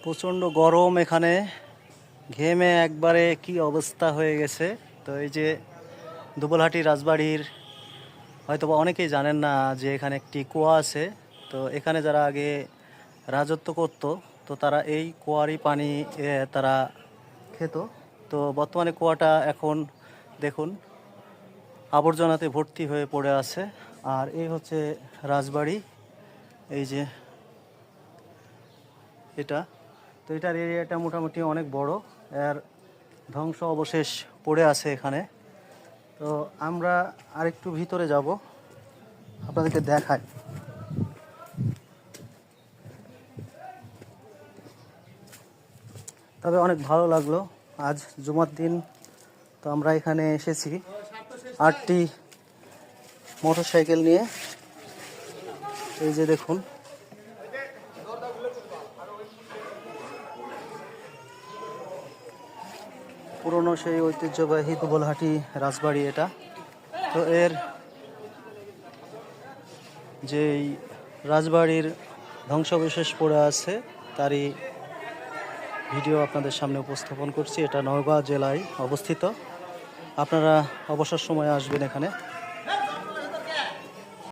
প্রচণ্ড গরম এখানে, ঘেমে একবারে কি অবস্থা হয়ে গেছে। তো এই যে দুবলহাটি রাজবাড়ির হয়তো বা অনেকেই জানেন না যে এখানে একটি কুয়া আছে। তো এখানে যারা আগে রাজত্ব করত, তো তারা এই কুয়ারই পানি তারা খেত। তো বর্তমানে কুয়াটা এখন দেখুন আবর্জনাতে ভর্তি হয়ে পড়ে আছে। আর এই হচ্ছে রাজবাড়ি, এই যে এটা। তো এটার এরিয়াটা মোটামুটি অনেক বড়, এর ধ্বংস অবশেষ পড়ে আছে এখানে। তো আমরা আরেকটু ভিতরে যাব, আপনাদেরকে দেখাই। তবে অনেক ভালো লাগলো, আজ জুমার দিন। তো আমরা এখানে এসেছি 8টি মোটরসাইকেল নিয়ে। এই যে দেখুন, পুরনো সেই ঐতিহ্যবাহী দুবলহাটি রাজবাড়ি এটা। তো এর যেই রাজবাড়ির ধ্বংসাবশেষ পড়ে আছে তারই ভিডিও আপনাদের সামনে উপস্থাপন করছি। এটা নওগাঁ জেলায় অবস্থিত। আপনারা অবসর সময়ে আসবেন এখানে।